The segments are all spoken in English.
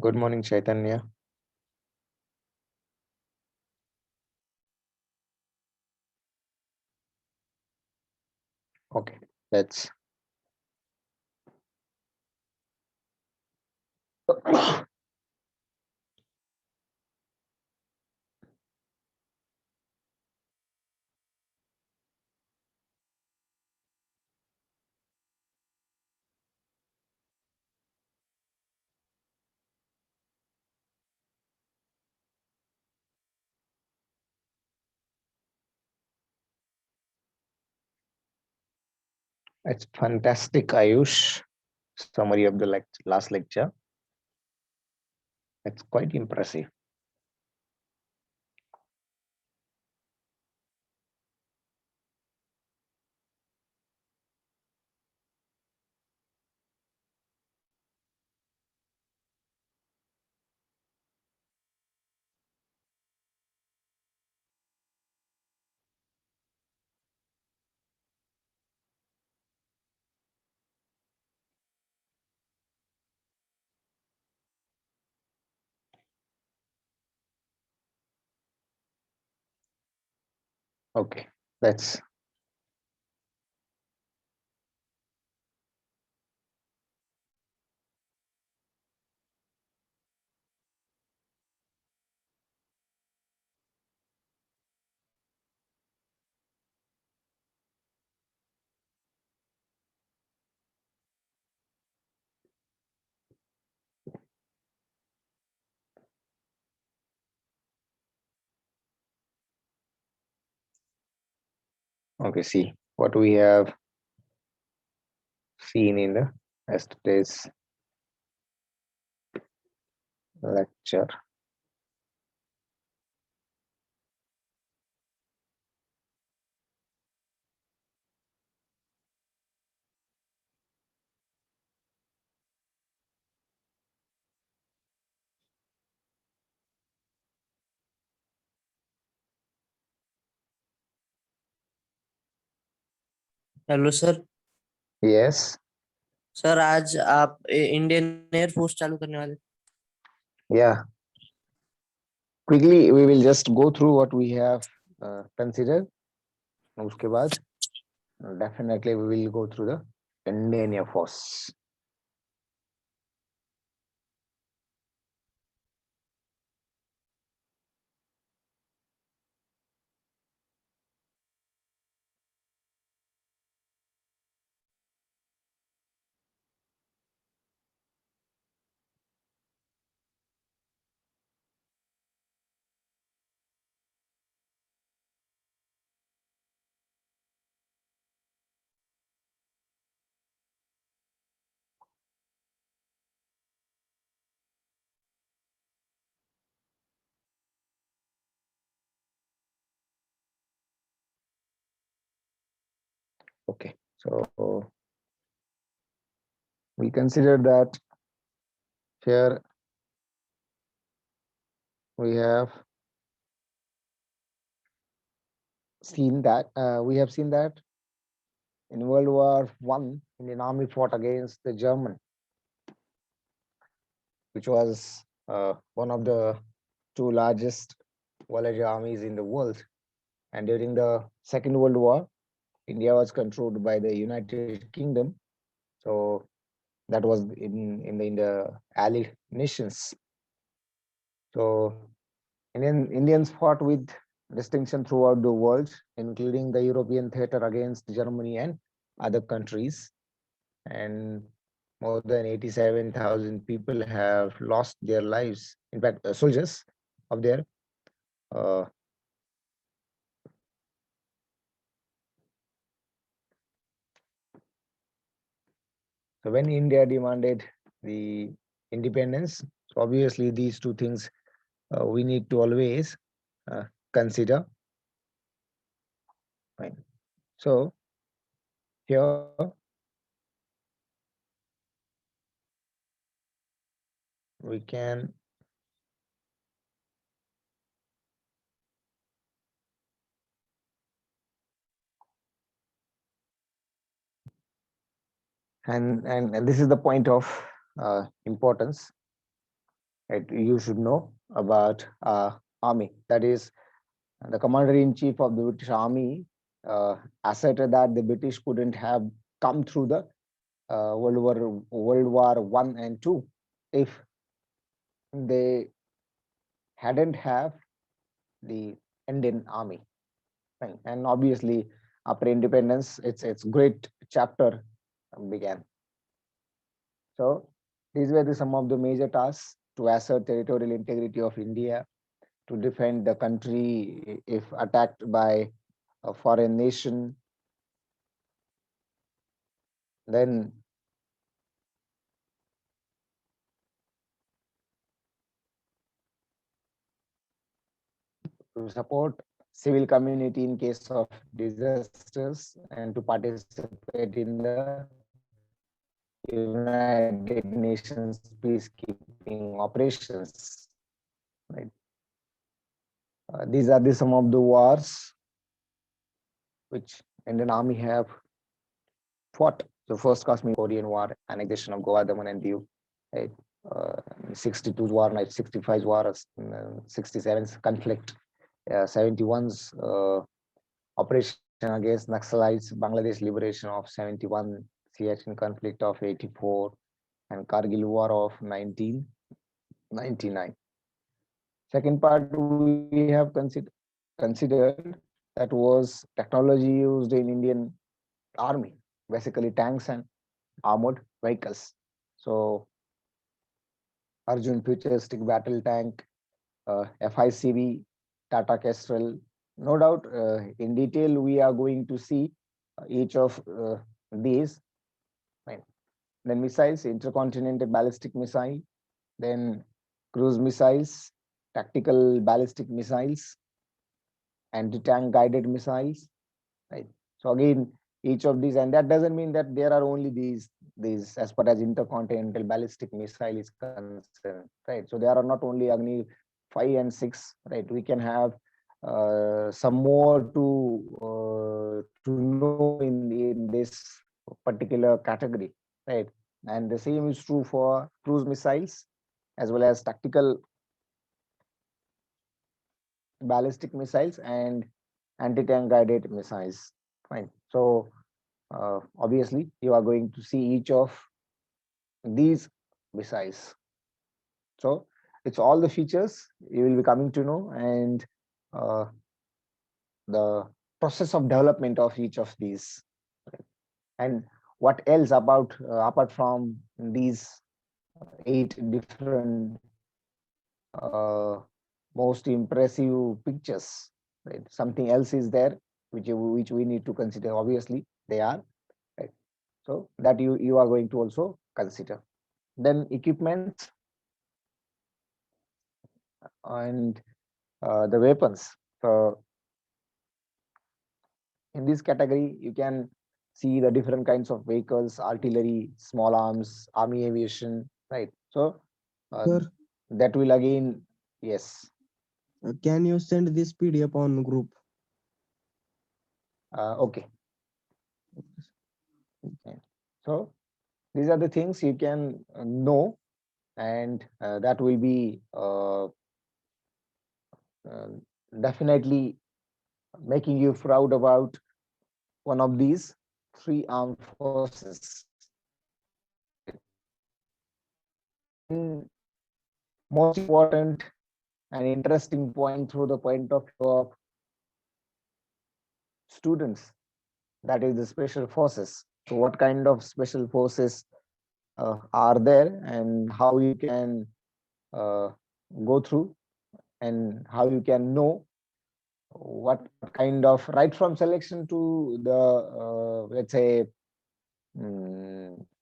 Good morning, Chaitanya. Okay, let's. It's fantastic, Ayush. Summary of the last lecture. It's quite impressive. Okay, let's. Okay, see what we have seen in the yesterday's lecture. Hello sir. Yes, sir आज आप Indian air force चालू करने वाले? yeah. Quickly, we will just go through what we have considered. उसके बाद definitely we will go through the Indian Air Force. Okay, so we consider that here we have seen that in World War One, Indian Army fought against the German, which was one of the two largest Volunteer armies in the world. And during the Second World War, India was controlled by the United Kingdom. So that was in the Allied nations. So Indians fought with distinction throughout the world, including the European theater against Germany and other countries. And more than 87,000 people have lost their lives. In fact, soldiers of their. Uh, so when India demanded the independence, so obviously these two things we need to always consider. Fine. So here we can and this is the point of importance. right? You should know about army. That is, the commander-in-chief of the British Army asserted that the British couldn't have come through the World War One and Two if they hadn't have the Indian Army. Right? And obviously, after independence, it's great chapter began. So these were some of the major tasks: to assert territorial integrity of India, to defend the country if attacked by a foreign nation, then to support civil community in case of disasters, and to participate in the United Nations peacekeeping operations. Right. These are some of the wars which Indian Army have fought. The first Korean War, annexation of Goa, Daman and Diu, right? 62 war, 65 war, 67 conflict, 71's operation against Naxalites, Bangladesh liberation of 71, Siachen conflict of 84, and Kargil war of 1999. Second part we have considered, that was technology used in Indian Army, basically tanks and armored vehicles. So Arjun futuristic battle tank, FICB, Tata Kestrel. No doubt, in detail, we are going to see each of these. Right. Then missiles, intercontinental ballistic missile, then cruise missiles, tactical ballistic missiles, anti-tank guided missiles. Right. So again, each of these, and that doesn't mean that there are only these as far as intercontinental ballistic missile is concerned, right? So there are not only Agni 5 and 6, right? We can have some more to know in this particular category, right? And the same is true for cruise missiles as well as tactical ballistic missiles and anti-tank guided missiles. Fine. So obviously, you are going to see each of these missiles. So it's all the features you will be coming to know, and uh, the process of development of each of these, and what else about apart from these 8 different most impressive pictures, right? Something else is there which we need to consider. Obviously, they are, right? So that you are going to also consider. Then equipments and the weapons. So in this category, you can see the different kinds of vehicles: artillery, small arms, army aviation, right? So Sir, that will again, yes. can you send this PDF on group? Okay. Okay. So these are the things you can know, and that will be definitely making you proud about one of these 3 armed forces. Most important and interesting point through the point of view of students, that is the special forces. So what kind of special forces are there, and how you can uh, go through, and how you can know what kind of, right from selection to the let's say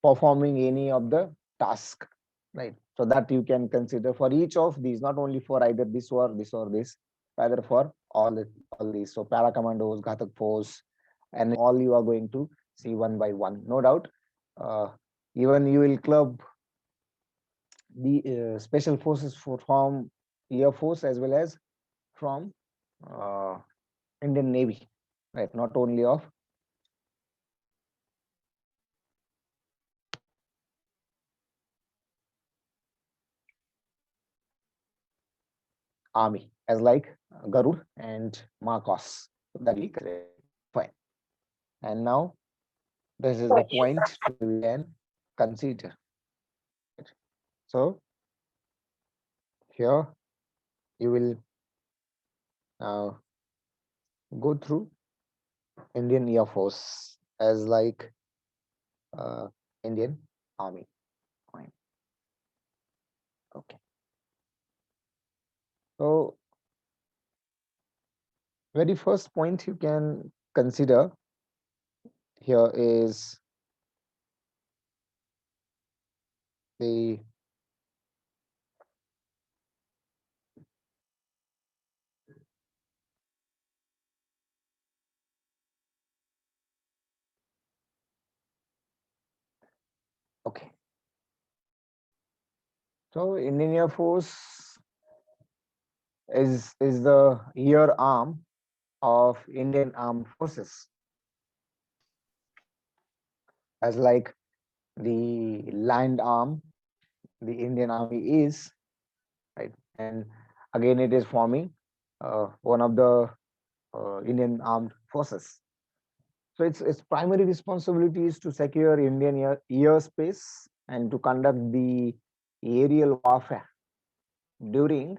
performing any of the task, right? So that you can consider for each of these, not only for either this or this or this, rather for all these. So para commandos, Ghatak force, and all you are going to see one by one, no doubt. uh, Even you will club the special forces from Air Force as well as from uh, Indian Navy, right? Not only of army as like Garud and Marcos. So that we correct. Fine. And now this is the point we can consider. So here you will now go through Indian Air Force as like Indian Army. Fine. Okay. So very first point you can consider here is the okay. So Indian Air Force is the rear arm of Indian Armed Forces, as like the land arm the Indian Army is, right? And again, it is forming one of the Indian Armed Forces. So its primary responsibility is to secure Indian airspace and to conduct the aerial warfare during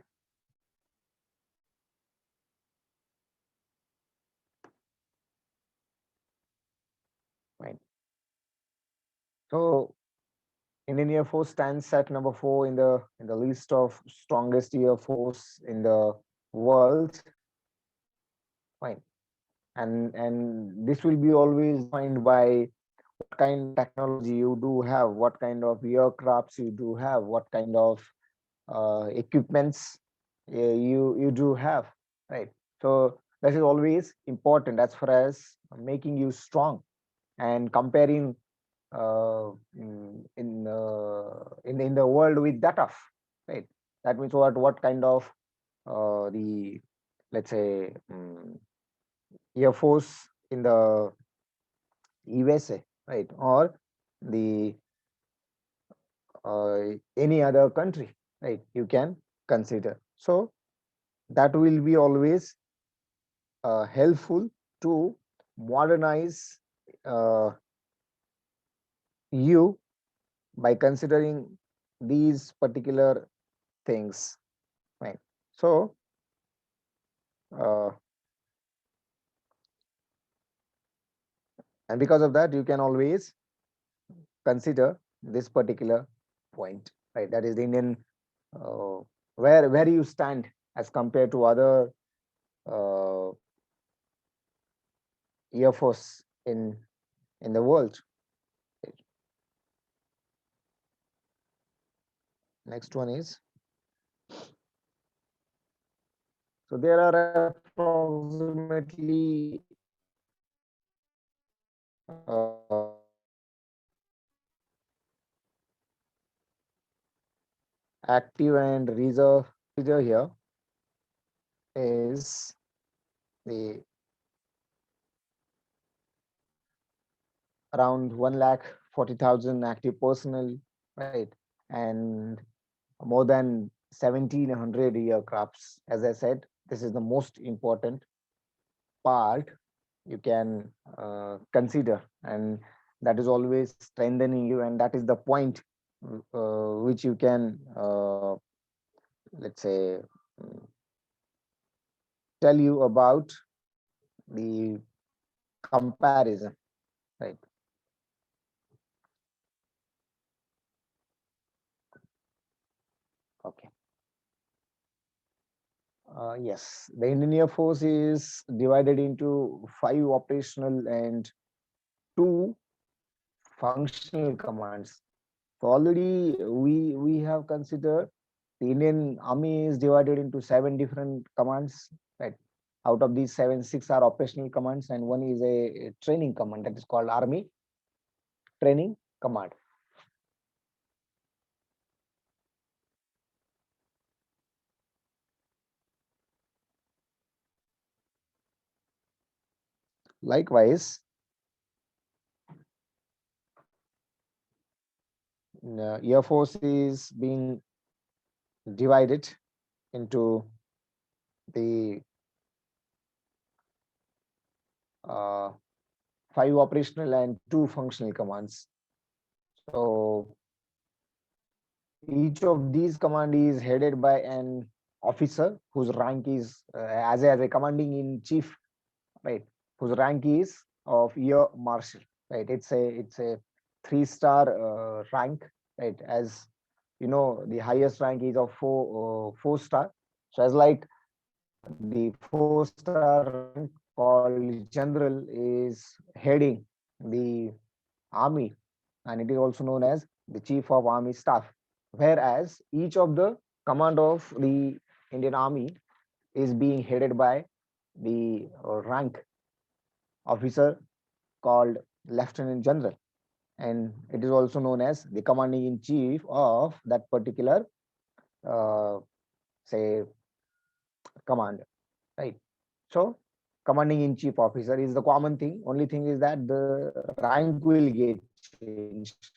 right. So Indian Air Force stands at number 4 in the list of strongest air force in the world. Fine. And this will be always defined by what kind of technology you do have, what kind of aircrafts you do have, what kind of equipments you do have, right? So that is always important as far as making you strong and comparing in the world with that of, right? That means what kind of the let's say air force in the USA, right, or the any other country, right? You can consider. So that will be always helpful to modernize you by considering these particular things, right? So uh, and because of that you can always consider this particular point, right? That is the Indian uh, where you stand as compared to other uh, air force in the world. Next one is, so there are approximately active and reserve here is the around 1,40,000 active personnel, right? And more than 1,700 aircrafts. As I said, this is the most important part you can consider, and that is always strengthening you, and that is the point which you can let's say mm, tell you about the comparison, right? Okay. Yes, the Indian Air Force is divided into 5 operational and 2 functional commands. So already we have considered the Indian Army is divided into 7 different commands, right? Out of these 7, 6 are operational commands, and one is a training command that is called Army Training Command. Likewise, Air Force is being divided into the 5 operational and 2 functional commands. So each of these command is headed by an officer whose rank is as a commanding in chief, right? Whose rank is of Air Marshal, right? It's a 3-star rank, right? As you know, the highest rank is of 4-star. So as like the 4-star rank called general is heading the army, and it is also known as the chief of army staff, whereas each of the command of the Indian army is being headed by the rank officer called lieutenant general, and it is also known as the commanding in chief of that particular say command, right? So commanding in chief officer is the common thing. Only thing is that the rank will get changed.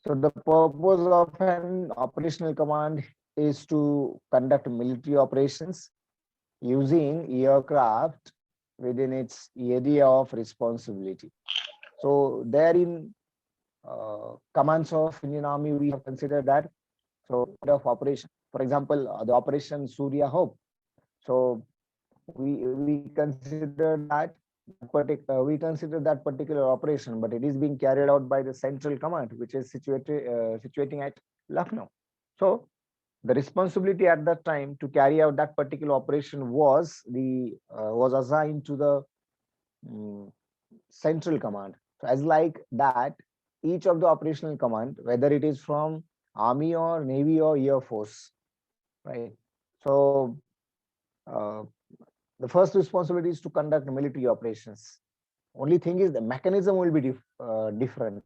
So the purpose of an operational command is to conduct military operations using aircraft within its area of responsibility. So therein commands of Indian Army, we have considered that. So of operation, for example, the operation Surya Hope. So we consider that particular operation, but it is being carried out by the central command, which is situating at Lucknow. So the responsibility at that time to carry out that particular operation was assigned to the um, central command. So as like that, each of the operational command, whether it is from army or navy or air force, right? So uh, the first responsibility is to conduct military operations. Only thing is the mechanism will be different.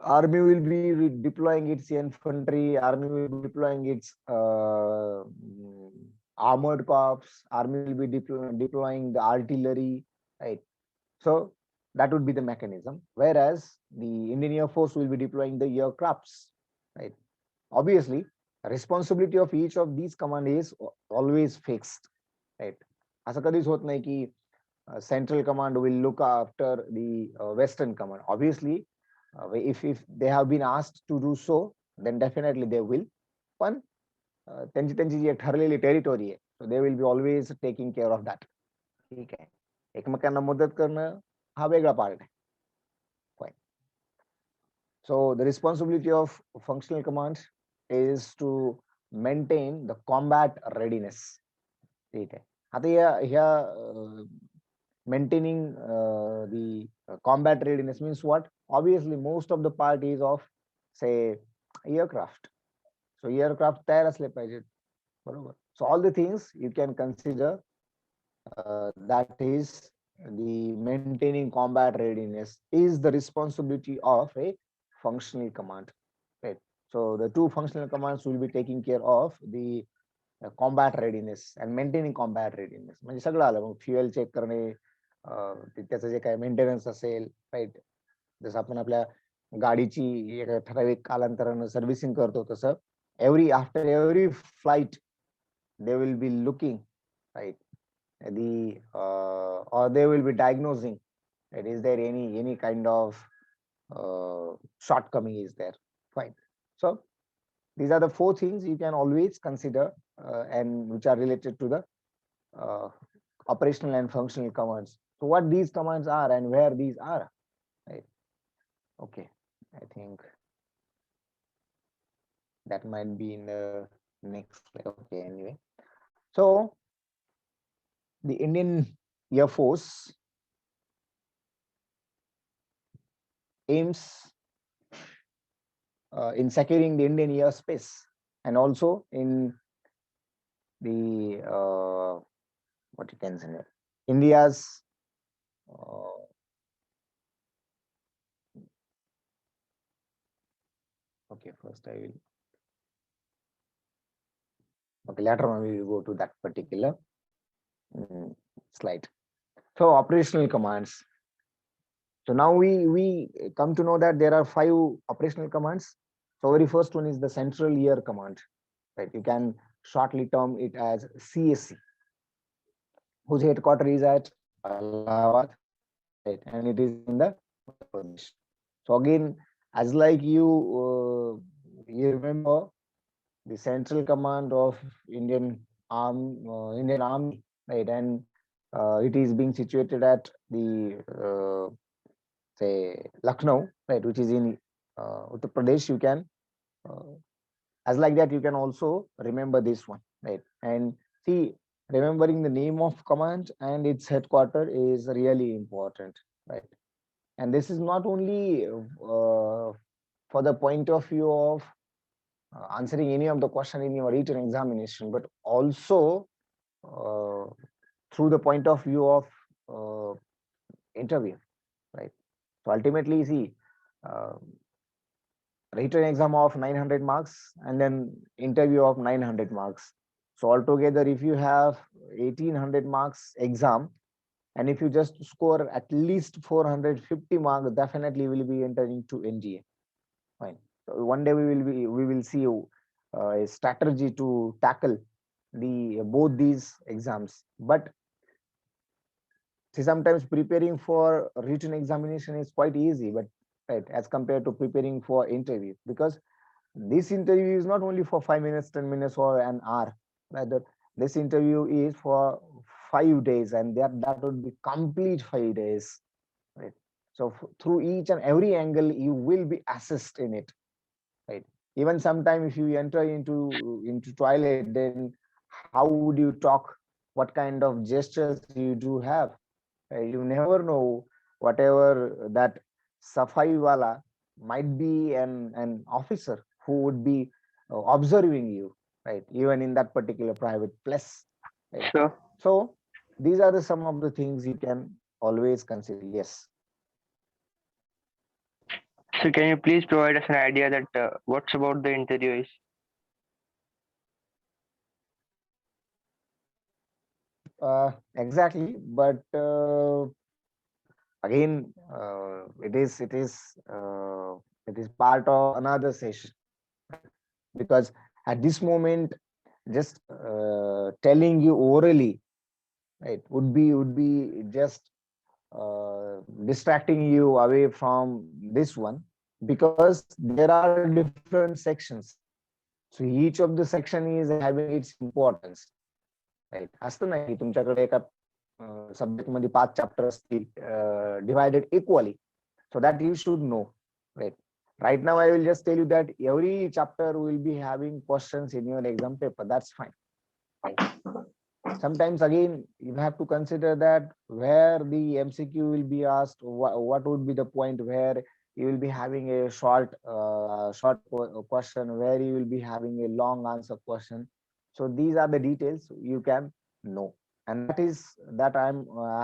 Army will be deploying its infantry, army will be deploying its armored corps, army will be deploying the artillery, right? So that would be the mechanism, whereas the Indian Air Force will be deploying the aircrafts, right? Obviously, responsibility of each of these command is always fixed, right? असं कधीच होत नाही की central command will look after the western command. Obviously, if they have been asked to do so, then definitely they will. पण त्यांची त्यांची जी ठरलेली territory आहे, so they will be always taking care of that. ठीक आहे. एकमेकांना मदत करणं हा वेगळा पार्ट आहे. Fine. So the responsibility of functional commands is to maintain the combat readiness. ठीक आहे. आता ह्या maintaining the combat readiness means what? Obviously, most of the part is of say aircraft. So aircraft तयार असले पाहिजेत, बरोबर. So all the things you can consider that is the maintaining combat readiness is the responsibility of a functional command, right? So the 2 functional commands will be taking care of the combat readiness and maintaining combat readiness. म्हणजे सगळं आलं मग fuel check करणे, त्याचं जे काय maintenance असेल, right? जसं आपण आपल्या गाडीची एका ठराविक कालांतरानं सर्व्हिसिंग करतो तसं after every flight they will be looking, right, or they will be diagnosing that is there any kind of shortcoming is there. Fine. So these are the 4 things you can always consider and which are related to the operational and functional commands. So what these commands are and where these are, right? Okay, I think that might be in the next slide. Okay, anyway. So the Indian Air Force aims in securing the Indian airspace and also in the what you can say, India's okay, first I will okay, later on we will go to that particular slide. So operational commands. So now we come to know that there are 5 operational commands. So very first one is the Central Air Command, right? You can shortly term it as CSC, whose headquarters is at Allahabad, right? And it is in the Uttar Pradesh. So again, as like you remember the Central Command of Indian Army, right? And it is being situated at the say Lucknow, right, which is in Uttar Pradesh. You can uh, as like that you can also remember this one, right? And see, remembering the name of command and its headquarter is really important, right? And this is not only for the point of view of answering any of the question in your written examination, but also uh, through the point of view of uh, interview, right? So ultimately, see, uh, written exam of 900 marks and then interview of 900 marks. So altogether, if you have 1800 marks exam, and if you just score at least 450 marks, definitely will be entering to NDA. Fine. So one day we will see a strategy to tackle the both these exams. But see, sometimes preparing for written examination is quite easy, but right, as compared to preparing for interview, because this interview is not only for 5 minutes, 10 minutes, or an hour. Rather, this interview is for 5 days, and that would be complete 5 days. Right. So through each and every angle, you will be assessed in it. Right. Even sometime if you enter into toilet, then how would you talk? What kind of gestures you do have? You never know, whatever that safai wala might be an officer who would be observing you, right? Even in that particular private place, right? So, So these are the some of the things you can always consider. Yes. so can you please provide us an idea that what's about the interview is? Exactly, but again, it is part of another session, because at this moment, just telling you orally, right, would be just distracting you away from this one, because there are different sections. So each of the section is having its importance, right? असतं ना की तुमच्याकडे एका subject मध्ये 5 chapter असतील divided equally, so that you should know, right? Right now I will just tell you that every chapter will be having questions in your exam paper. That's fine. Sometimes again you have to consider that where the MCQ will be asked, what would be the point where you will be having a short question, where you will be having a long answer question. So these are the details you can know, and that I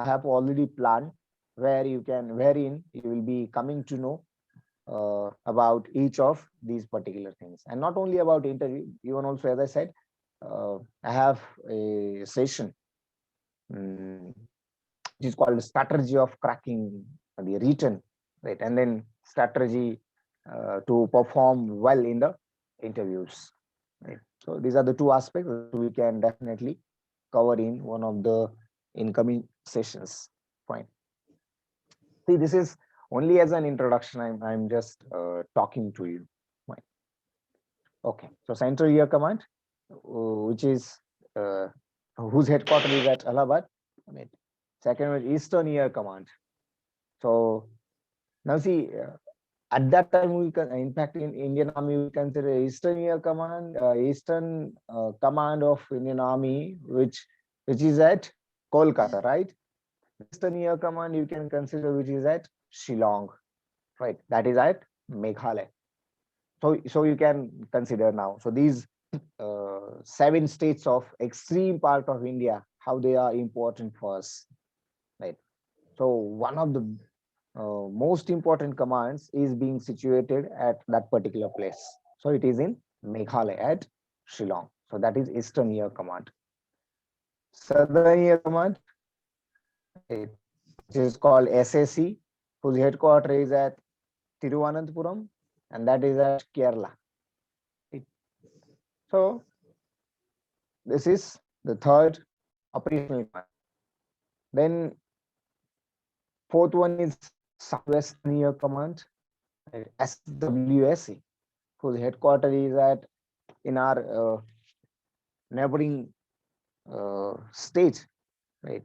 have already planned, wherein you will be coming to know about each of these particular things, and not only about interview, even also, as I said, I have a session, which is called strategy of cracking the written, right? And then strategy to perform well in the interviews, right? So these are the two aspects that we can definitely cover in one of the incoming sessions. Fine. See, this is only as an introduction. I'm just talking to you. Fine. Okay. So Central Air Command, which is whose headquarters is at Allahabad. Right. Second was Eastern Air Command. So now see, at that time we can, in fact, in Indian Army we consider Eastern Air Command, Eastern Command of Indian Army, which is at Kolkata, right? Western Air Command you can consider, which is at Shillong, right? That is at Meghalaya. So you can consider now. So these 7 states of extreme part of India, how they are important for us, right? So one of the most important commands is being situated at that particular place. So it is in Meghalaya at Shillong. So that is Eastern Air Command. Southern Air Command, which is called SAC, whose headquarters is at Tiruvananthapuram, and that is at Kerala. So this is the third operational command. Then fourth one is Southwestern Air Command, SWSC, whose headquarters is at in our neighboring state, right?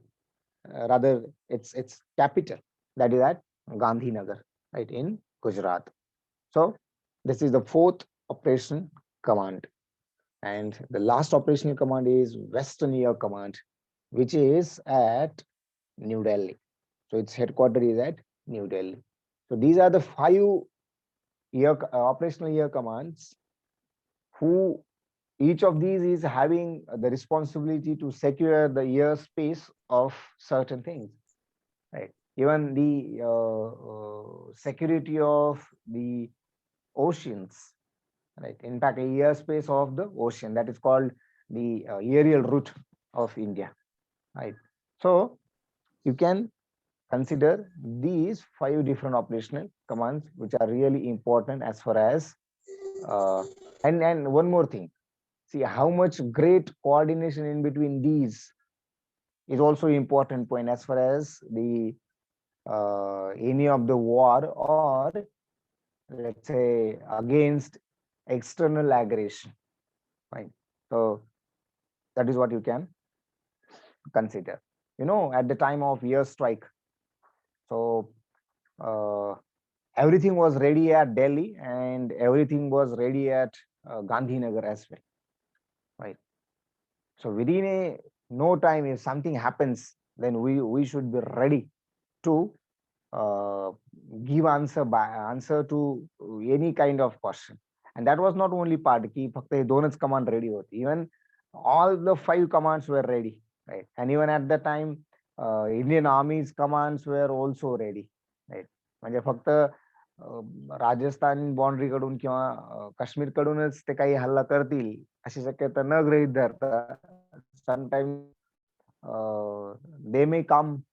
Rather, its capital, that is at Gandhinagar, right, in Gujarat. So this is the fourth operation command. And the last operational command is Western Air Command, which is at New Delhi. So its headquarters is at New Delhi. So these are the 5 operational air commands, who each of these is having the responsibility to secure the airspace of certain things, right? Even the security of the oceans, right? In fact, a airspace of the ocean, that is called the aerial route of India, right? So you can consider these 5 different operational commands, which are really important as far as and one more thing, see how much great coordination in between these is also important point as far as the any of the war, or let's say against external aggression, right? So that is what you can consider. At the time of air strike, so uh, everything was ready at Delhi and everything was ready at Gandhinagar as well, right? So within a no time, if something happens, then we should be ready to uh, give answer to any kind of question. And that was not only part की फक्त हे दोनच command ready होती, even all the 5 commands were ready, right? And even at the time Indian Army's commands were also ready, right? म्हणजे फक्त Rajasthan boundary कडून किंवा काश्मीर कडूनच ते काही हल्ला करतील अशी शक्यता न गृहीत धरता sometimes they may come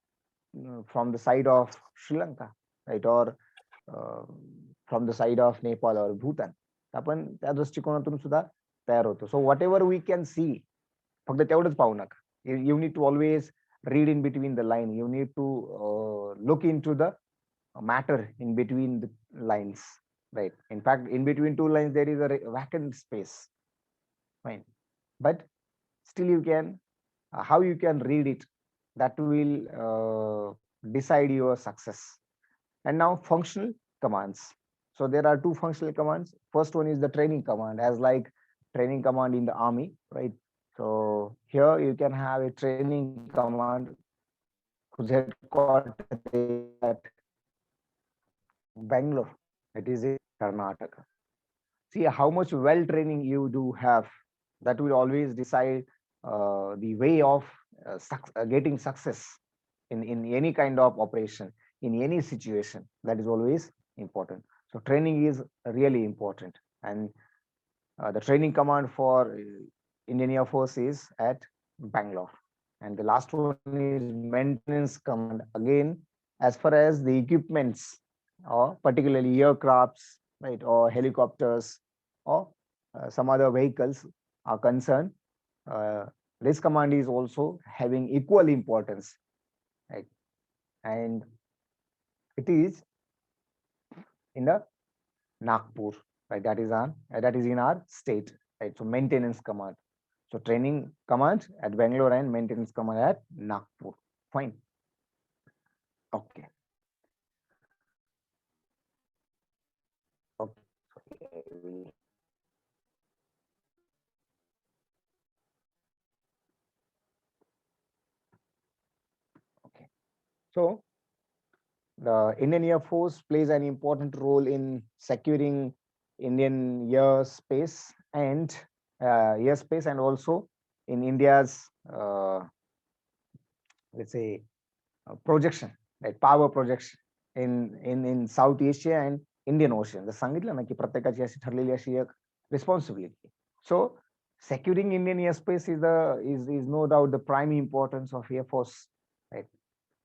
from the side of Sri Lanka, right, or from the side of Nepal or Bhutan. आपण त्या दृष्टिकोनातून सुद्धा तयार होतो. So whatever we can see, फक्त तेवढंच पाहू नका. You need to always read in between the line. You need to look into the matter in between the lines, right? In fact, in between 2 lines there is a vacant space, fine, but still you can how you can read it, that will decide your success. And now functional commands. So there are 2 functional commands. First one is the training command, as like training command in the army, right? So here you can have a training command whose headquarters is at Bangalore, it is in Karnataka. See how much well training you do have, that will always decide the way of getting success in any kind of operation, in any situation. That is always important. So training is really important, and the training command for Indian Air Force is at Bangalore. And the last one is maintenance command, again as far as the equipments, or particularly aircrafts, right, or helicopters, or some other vehicles are concerned. This command is also having equal importance, right? And it is in the Nagpur, right? That is in our state, right? So maintenance command. So training command at Bangalore and maintenance command at Nagpur. Fine. Okay. Okay. Okay. So the Indian Air Force plays an important role in securing Indian airspace and also in India's let's say projection, right, power projection in South Asia and Indian Ocean. जसं सांगितलं ना की प्रत्येकाची अशी ठरलेली अशी एक responsibility. So securing Indian airspace is no doubt the prime importance of Air Force, right?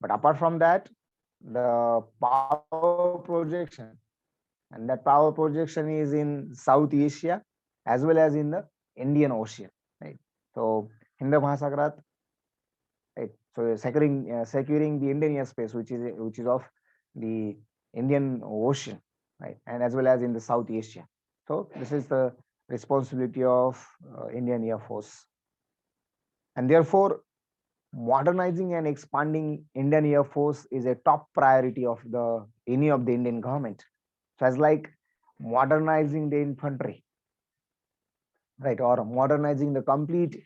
But apart from that, the power projection, and that power projection is in South Asia as well as in the Indian Ocean, right? So Hindu Mahasagrat, right? So securing the Indian airspace, which is of the Indian Ocean, right, and as well as in the South Asia. So this is the responsibility of Indian Air Force, and therefore modernizing and expanding Indian Air Force is a top priority of the any of the Indian government. So as like modernizing the infantry, right, or modernizing the complete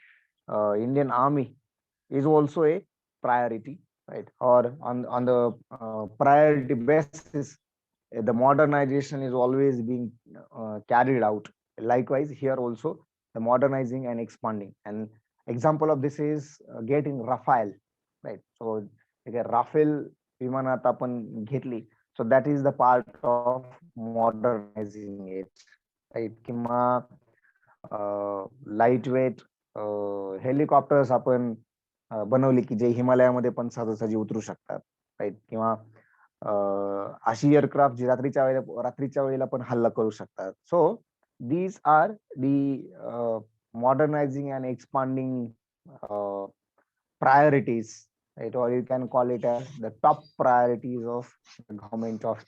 Indian Army is also a priority, right? Or on the priority basis, the modernization is always being carried out. Likewise, here also the modernizing and expanding. And example of this is getting Rafale, right? So like a Rafale विमान आता आपण घेतली, so that is the part of modernizing it, right? किंवा light weight helicopters आपण बनवली की जे हिमालयामध्ये पण सहजासहजी उतरू शकतात, राईट? किंवा अशी एअरक्राफ्ट जी रात्रीच्या वेळेला पण हल्ला करू शकतात. So these are the modernizing and expanding priorities, right? Or you can call it as the top priorities of the government of